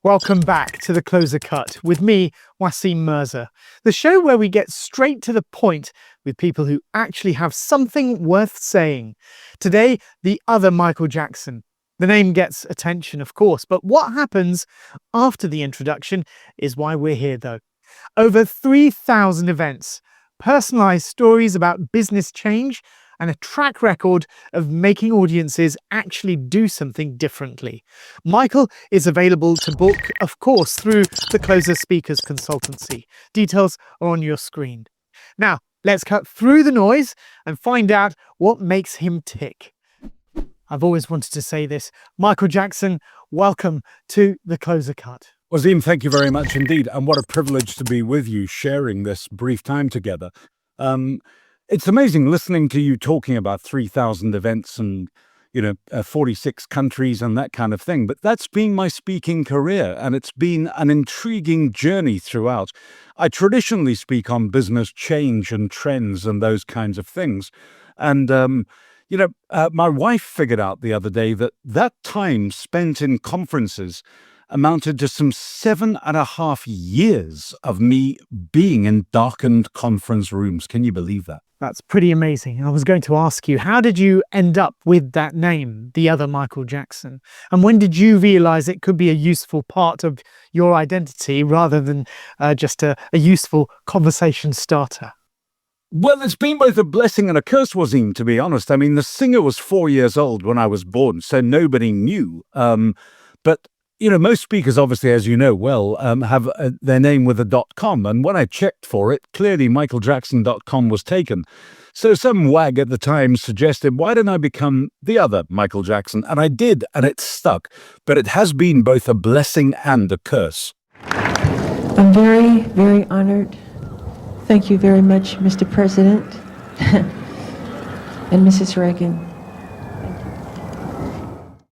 Welcome back to The Closer Cut with me, Waseem Mirza, the show where we get straight to the point with people who actually have something worth saying. Today, the other Michael Jackson. The name gets attention, of course, but what happens after the introduction is why we're here, though. Over 3,000 events, personalized stories about business change, and a track record of making audiences actually do something differently. Michael is available to book, of course, through the Closer Speakers Consultancy. Details are on your screen. Now, let's cut through the noise and find out what makes him tick. I've always wanted to say this. Michael Jackson, welcome to The Closer Cut. Waseem, thank you very much indeed. And what a privilege to be with you, sharing this brief time together. It's amazing listening to you talking about 3,000 events and, 46 countries and that kind of thing. But that's been my speaking career, and it's been an intriguing journey throughout. I traditionally speak on business change and trends and those kinds of things. And, my wife figured out the other day that time spent in conferences amounted to some 7.5 years of me being in darkened conference rooms. Can you believe that? That's pretty amazing. I was going to ask you, how did you end up with that name, the other Michael Jackson? And when did you realize it could be a useful part of your identity rather than just a useful conversation starter? Well, it's been both a blessing and a curse, Waseem, to be honest. I mean, the singer was 4 years old when I was born, so nobody knew. But most speakers, obviously, as you know well, have their name with a .com. And when I checked for it, clearly michaeljackson.com was taken. So some wag at the time suggested, why don't I become the other Michael Jackson? And I did, and it stuck. But it has been both a blessing and a curse. I'm very, very honored. Thank you very much, Mr. President and Mrs. Reagan.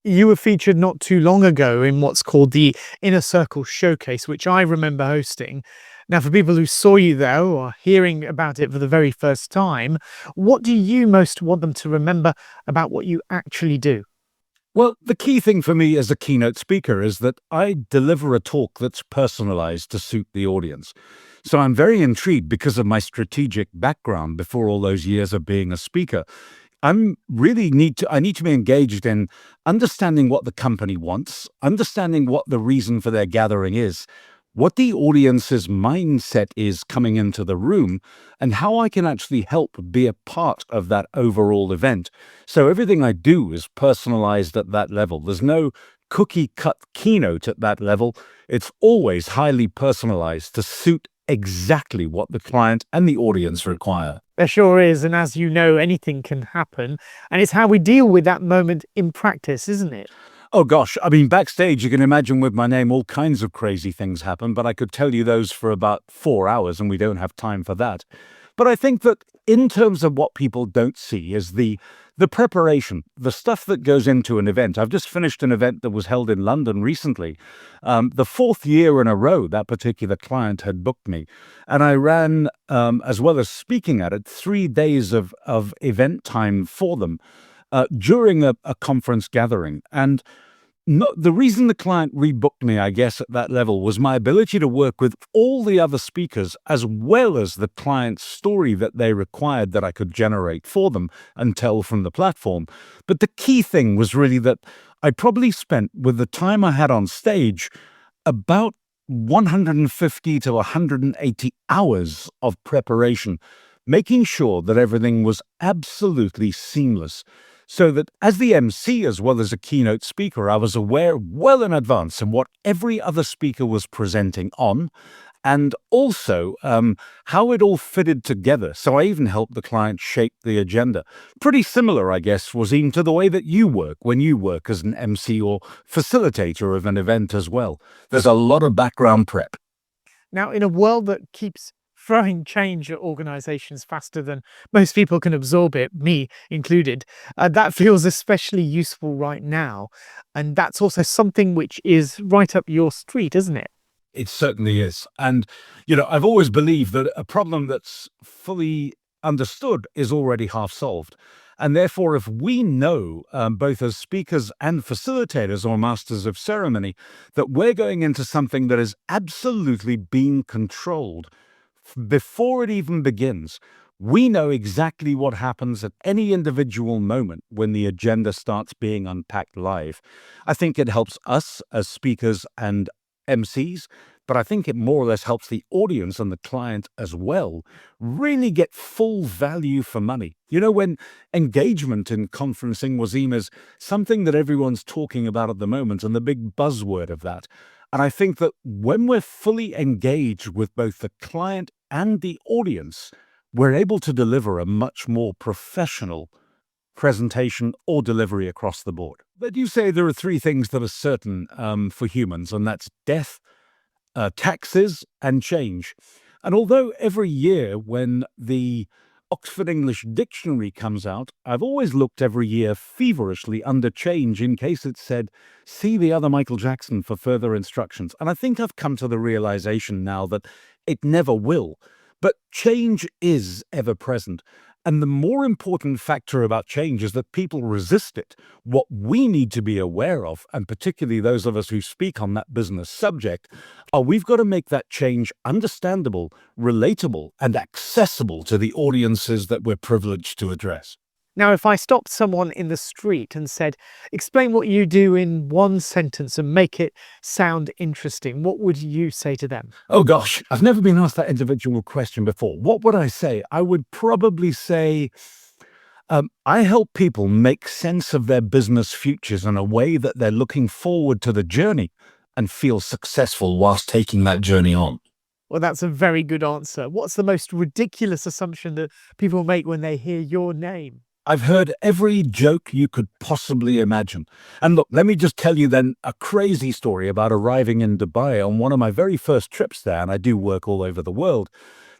You were featured not too long ago in what's called the Inner Circle Showcase, which I remember hosting. Now, for people who saw you there or are hearing about it for the very first time, what do you most want them to remember about what you actually do? Well, the key thing for me as a keynote speaker is that I deliver a talk that's personalized to suit the audience. So I'm very intrigued because of my strategic background before all those years of being a speaker. I need to be engaged in understanding what the company wants, understanding what the reason for their gathering is, what the audience's mindset is coming into the room, and how I can actually help be a part of that overall event. So everything I do is personalized at that level. There's no cookie-cut keynote at that level. It's always highly personalized to suit exactly what the client and the audience require. There sure is, and as you know, anything can happen, and it's how we deal with that moment in practice, isn't it? Oh gosh, I mean, backstage, you can imagine with my name, all kinds of crazy things happen, but I could tell you those for about 4 hours, and we don't have time for that. But I think that in terms of what people don't see is the preparation, the stuff that goes into an event. I've just finished an event that was held in London recently. The 4th year in a row that particular client had booked me. And I ran, as well as speaking at it, 3 days of event time for them during a conference gathering. And the reason the client rebooked me, I guess, at that level was my ability to work with all the other speakers as well as the client's story that they required that I could generate for them and tell from the platform. But the key thing was really that I probably spent, with the time I had on stage, about 150 to 180 hours of preparation, making sure that everything was absolutely seamless. So that as the MC, as well as a keynote speaker, I was aware well in advance of what every other speaker was presenting on, and also how it all fitted together. So I even helped the client shape the agenda. Pretty similar, I guess, Waseem, to the way that you work when you work as an MC or facilitator of an event as well. There's a lot of background prep. Now, in a world that keeps throwing change at organizations faster than most people can absorb it, me included, that feels especially useful right now. And that's also something which is right up your street, isn't it? It certainly is. And, I've always believed that a problem that's fully understood is already half solved. And therefore, if we know, both as speakers and facilitators or masters of ceremony, that we're going into something that is absolutely being controlled before it even begins, we know exactly what happens at any individual moment when the agenda starts being unpacked live. I think it helps us as speakers and MCs, but I think it more or less helps the audience and the client as well really get full value for money. You know, when engagement in conferencing, Waseem, is something that everyone's talking about at the moment and the big buzzword of that. And I think that when we're fully engaged with both the client and the audience, we're able to deliver a much more professional presentation or delivery across the board. But you say there are three things that are certain for humans, and that's death, taxes, and change. And although every year when the Oxford English Dictionary comes out, I've always looked every year feverishly under change in case it said, see the other Michael Jackson for further instructions. And I think I've come to the realization now that it never will. But change is ever present. And the more important factor about change is that people resist it. What we need to be aware of, and particularly those of us who speak on that business subject, are we've got to make that change understandable, relatable, and accessible to the audiences that we're privileged to address. Now, if I stopped someone in the street and said, explain what you do in one sentence and make it sound interesting, what would you say to them? Oh gosh, I've never been asked that individual question before. What would I say? I would probably say, I help people make sense of their business futures in a way that they're looking forward to the journey and feel successful whilst taking that journey on. Well, that's a very good answer. What's the most ridiculous assumption that people make when they hear your name? I've heard every joke you could possibly imagine. And look, let me just tell you then a crazy story about arriving in Dubai on one of my very first trips there, and I do work all over the world.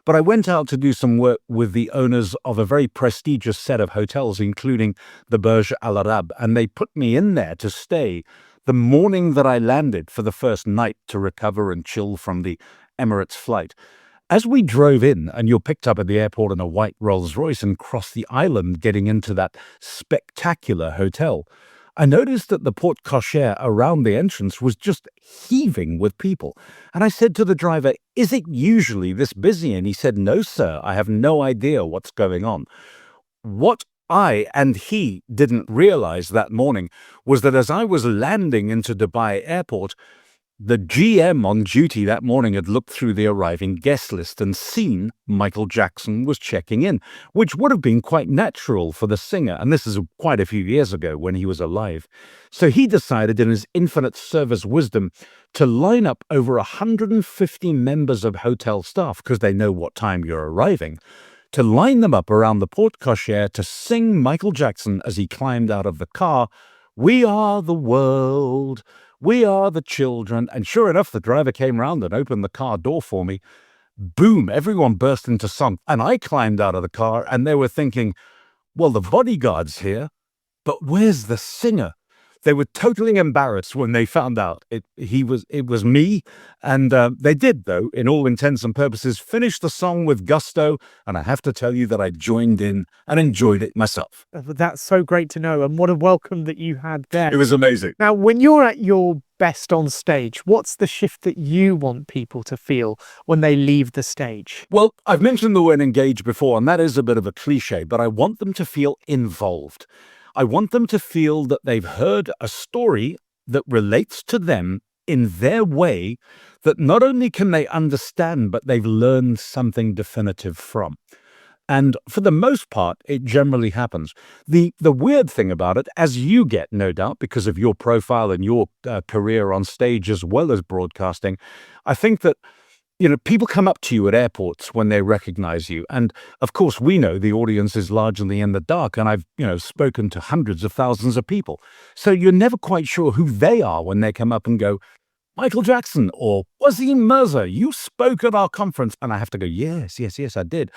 But I went out to do some work with the owners of a very prestigious set of hotels, including the Burj Al Arab, and they put me in there to stay the morning that I landed for the first night to recover and chill from the Emirates flight. As we drove in, and you're picked up at the airport in a white Rolls Royce and crossed the island getting into that spectacular hotel, I noticed that the porte cochere around the entrance was just heaving with people. And I said to the driver, is it usually this busy? And he said, no, sir, I have no idea what's going on. What I and he didn't realize that morning was that as I was landing into Dubai airport, the GM on duty that morning had looked through the arriving guest list and seen Michael Jackson was checking in, which would have been quite natural for the singer. And this is quite a few years ago when he was alive. So he decided in his infinite service wisdom to line up over 150 members of hotel staff, because they know what time you're arriving, to line them up around the porte cochere to sing Michael Jackson as he climbed out of the car, "We are the world. We are the children." And sure enough, the driver came round and opened the car door for me. Boom, everyone burst into song. And I climbed out of the car and they were thinking, well, the bodyguard's here, but where's the singer? They were totally embarrassed when they found out it was me. And they did, though, in all intents and purposes, finish the song with gusto. And I have to tell you that I joined in and enjoyed it myself. That's so great to know. And what a welcome that you had there. It was amazing. Now, when you're at your best on stage, what's the shift that you want people to feel when they leave the stage? Well, I've mentioned the word engage before, and that is a bit of a cliche, but I want them to feel involved. I want them to feel that they've heard a story that relates to them in their way, that not only can they understand, but they've learned something definitive from. And for the most part, it generally happens. The weird thing about it, as you get, no doubt, because of your profile and your career on stage as well as broadcasting, I think that people come up to you at airports when they recognize you. And of course, we know the audience is largely in the dark. And I've, spoken to hundreds of thousands of people. So you're never quite sure who they are when they come up and go, Michael Jackson or Waseem Mirza, you spoke at our conference. And I have to go, yes, I did.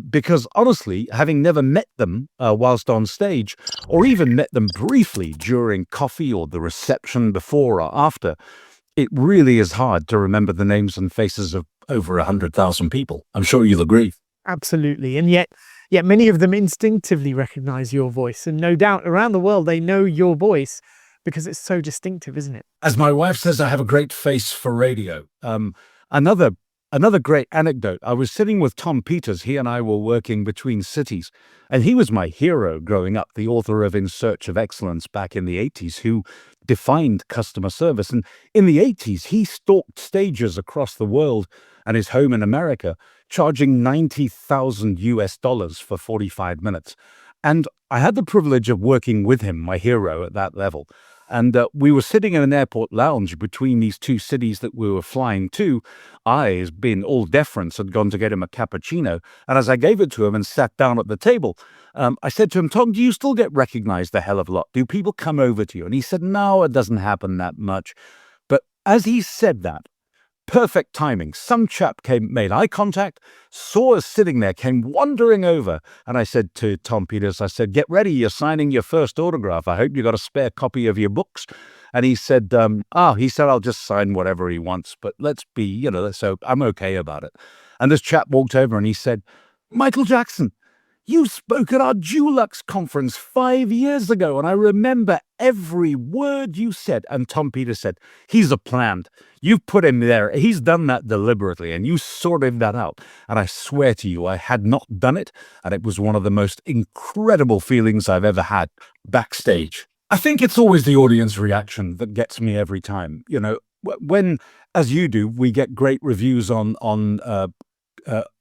Because honestly, having never met them whilst on stage, or even met them briefly during coffee or the reception before or after, it really is hard to remember the names and faces of over 100,000 people. I'm sure you'll agree. Absolutely. And yet Yet many of them instinctively recognize your voice, and no doubt around the world they know your voice because it's so distinctive, isn't it? As my wife says, I have a great face for radio. Another Another great anecdote. I was sitting with Tom Peters. He and I were working between cities, and he was my hero growing up, the author of In Search of Excellence back in the 80s, who defined customer service. And in the 80s, he stalked stages across the world and his home in America, charging $90,000 for 45 minutes. And I had the privilege of working with him, my hero, at that level. And we were sitting in an airport lounge between these two cities that we were flying to. I, being all deference, had gone to get him a cappuccino. And as I gave it to him and sat down at the table, I said to him, "Tom, do you still get recognized a hell of a lot? Do people come over to you?" And he said, "No, it doesn't happen that much." But as he said that, perfect timing. Some chap made eye contact, saw us sitting there, came wandering over. And I said to Tom Peters, I said, "Get ready, you're signing your first autograph. I hope you got a spare copy of your books." And he said, I'll just sign whatever he wants, but let's be, so I'm okay about it. And this chap walked over and he said, "Michael Jackson, you spoke at our Dulux conference 5 years ago, and I remember every word you said." And Tom Peters said, "He's a plant. You've put him there. He's done that deliberately, and you sorted that out." And I swear to you, I had not done it, and it was one of the most incredible feelings I've ever had backstage. I think it's always the audience reaction that gets me every time. When, as you do, we get great reviews on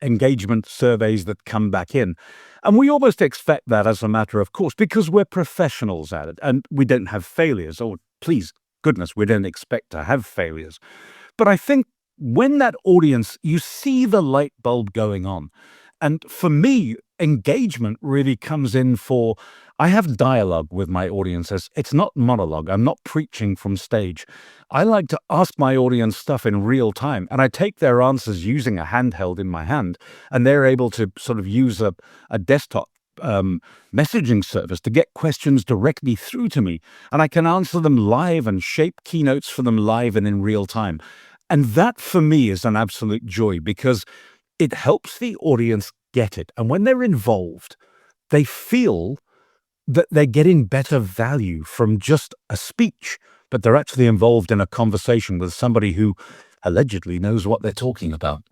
engagement surveys that come back in. And we almost expect that as a matter of course, because we're professionals at it and we don't have failures, or please goodness, we don't expect to have failures. But I think when that audience, you see the light bulb going on. And for me, engagement really comes in for, I have dialogue with my audiences. It's not monologue. I'm not preaching from stage. I like to ask my audience stuff in real time, and I take their answers using a handheld in my hand, and they're able to sort of use a desktop messaging service to get questions directly through to me, and I can answer them live and shape keynotes for them live and in real time. And that for me is an absolute joy, because it helps the audience get it. And when they're involved, they feel that they're getting better value from just a speech, but they're actually involved in a conversation with somebody who allegedly knows what they're talking about.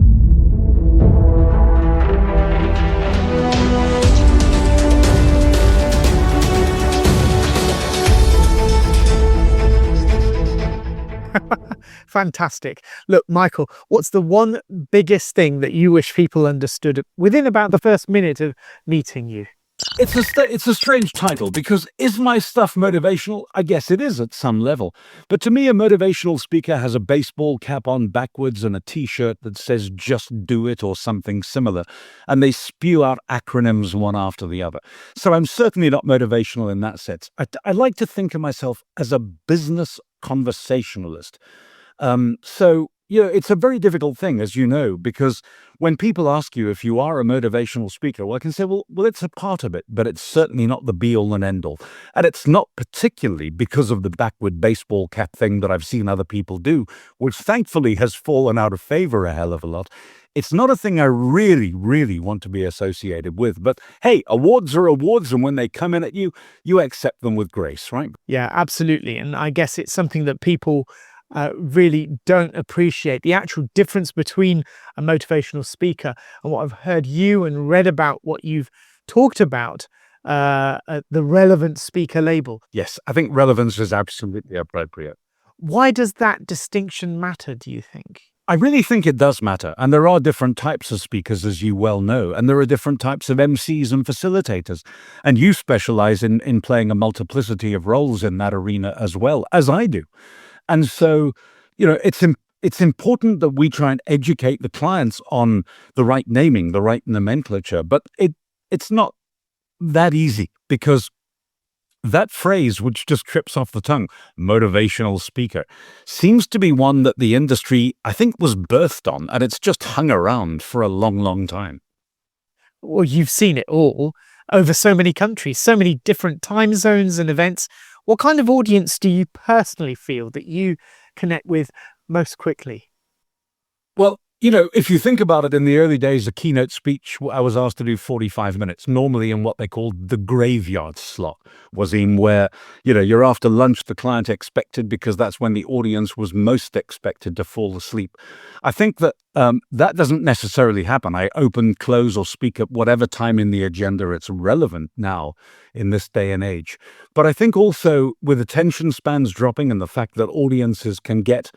Fantastic. Look, Michael, what's the one biggest thing that you wish people understood within about the first minute of meeting you? It's a strange title, because is my stuff motivational? I guess it is at some level. But to me, a motivational speaker has a baseball cap on backwards and a T-shirt that says "Just Do It" or something similar, and they spew out acronyms one after the other. So I'm certainly not motivational in that sense. I like to think of myself as a business conversationalist. It's a very difficult thing, as you know, because when people ask you if you are a motivational speaker, well, I can say, well, it's a part of it, but it's certainly not the be-all and end-all. And it's not particularly because of the backward baseball cap thing that I've seen other people do, which thankfully has fallen out of favor a hell of a lot. It's not a thing I really, really want to be associated with. But hey, awards are awards, and when they come in at you, you accept them with grace, right? Yeah, absolutely. And I guess it's something that people really don't appreciate, the actual difference between a motivational speaker and what I've heard you and read about what you've talked about, the relevant speaker label. Yes, I think relevance is absolutely appropriate. Why does that distinction matter, do you think? I really think it does matter. And there are different types of speakers, as you well know, and there are different types of MCs and facilitators. And you specialize in playing a multiplicity of roles in that arena as well, as I do. And so, it's important that we try and educate the clients on the right naming, the right nomenclature, but it's not that easy, because that phrase, which just trips off the tongue, motivational speaker, seems to be one that the industry, I think, was birthed on, and it's just hung around for a long, long time. Well, you've seen it all over so many countries, so many different time zones and events. What kind of audience do you personally feel that you connect with most quickly? Well, You know, if you think about it, in the early days, a keynote speech, I was asked to do 45 minutes, normally in what they called the graveyard slot, Waseem, where, you know, you're after lunch, the client expected, because that's when the audience was most expected to fall asleep. I think that that doesn't necessarily happen. I open, close, or speak at whatever time in the agenda it's relevant now in this day and age. But I think also with attention spans dropping and the fact that audiences can get,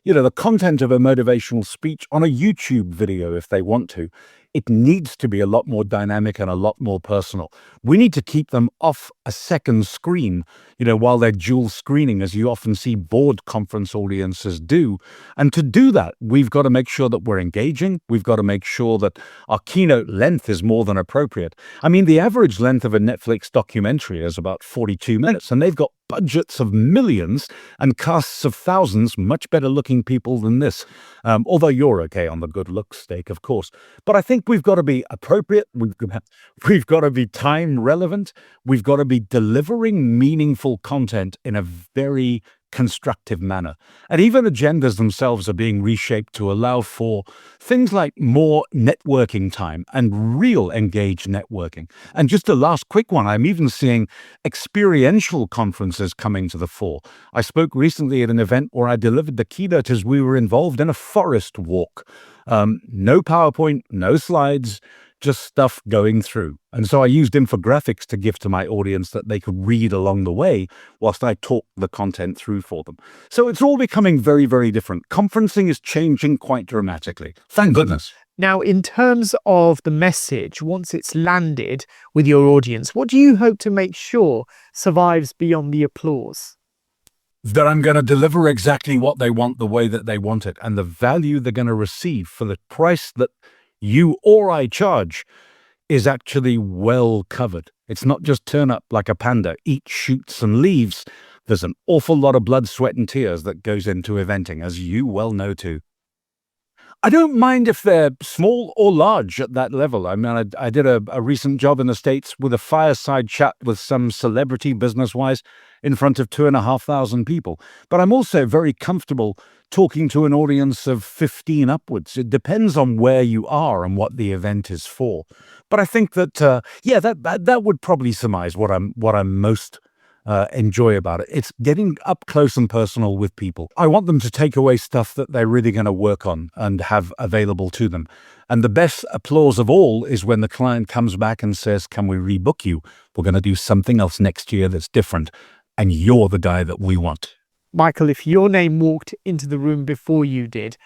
you know, the content of a motivational speech on a YouTube video if they want to, it needs to be a lot more dynamic and a lot more personal. We need to keep them off a second screen, you know, while they're dual screening, as you often see board conference audiences do. And to do that, we've got to make sure that we're engaging. We've got to make sure that our keynote length is more than appropriate. I mean, the average length of a Netflix documentary is about 42 minutes, and they've got budgets of millions and casts of thousands, much better looking people than this. Although you're okay on the good looks stake, of course. But I think we've got to be appropriate. We've got to be time relevant. We've got to be delivering meaningful content in a very constructive manner. And even agendas themselves are being reshaped to allow for things like more networking time and real engaged networking. And just a last quick one, I'm even seeing experiential conferences coming to the fore. I spoke recently at an event where I delivered the keynote as we were involved in a forest walk. No PowerPoint, no slides, just stuff going through. And so I used infographics to give to my audience that they could read along the way whilst I talked the content through for them. So it's all becoming very, very different. Conferencing is changing quite dramatically. Thank goodness. Now, in terms of the message, once it's landed with your audience, what do you hope to make sure survives beyond the applause? That I'm going to deliver exactly what they want, the way that they want it, and the value they're going to receive for the price that you or I charge is actually well covered. It's not just turn up like a panda, eat, shoots, and leaves. There's an awful lot of blood, sweat, and tears that goes into eventing, as you well know too. I don't mind if they're small or large at that level. I mean, I did a recent job in the States with a fireside chat with some celebrity business-wise in front of 2,500 people. But I'm also very comfortable talking to an audience of 15 upwards. It depends on where you are and what the event is for. But I think that, that would probably surmise what I'm most enjoy about it. It's getting up close and personal with people. I want them to take away stuff that they're really going to work on and have available to them. And the best applause of all is when the client comes back and says, "Can we rebook you? We're going to do something else next year that's different. And you're the guy that we want." Michael, if your name walked into the room before you did,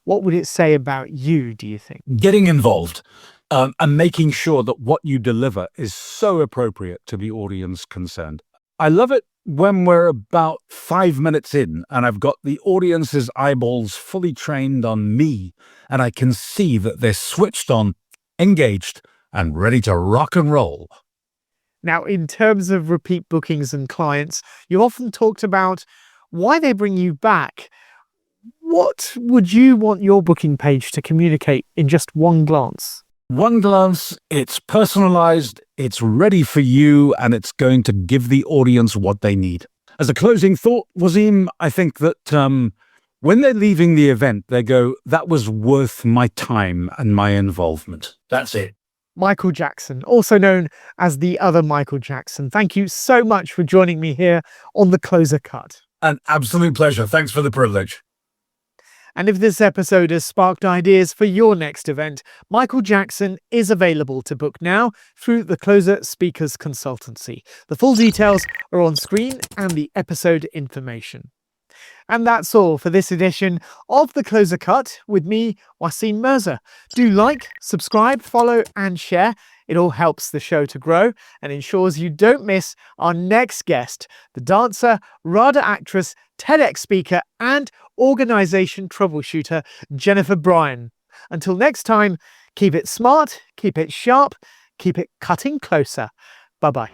what would it say about you, do you think? Getting involved and making sure that what you deliver is so appropriate to the audience concerned. I love it when we're about 5 minutes in and I've got the audience's eyeballs fully trained on me and I can see that they're switched on, engaged, and ready to rock and roll. Now, in terms of repeat bookings and clients, you often talked about why they bring you back. What would you want your booking page to communicate in just one glance? One glance, it's personalized, it's ready for you, and it's going to give the audience what they need. As a closing thought, Waseem, I think that when they're leaving the event, they go, "That was worth my time and my involvement." That's it. Michael Jackson, also known as the other Michael Jackson. Thank you so much for joining me here on The Closer Cut. An absolute pleasure. Thanks for the privilege. And if this episode has sparked ideas for your next event, Michael Jackson is available to book now through the Closer Speakers Consultancy. The full details are on screen and the episode information. And that's all for this edition of The Closer Cut with me, Waseem Mirza. Do like, subscribe, follow, and share. It all helps the show to grow and ensures you don't miss our next guest, the dancer, RADA actress, TEDx speaker, and organization troubleshooter, Jennifer Bryan. Until next time, keep it smart, keep it sharp, keep it cutting closer. Bye-bye.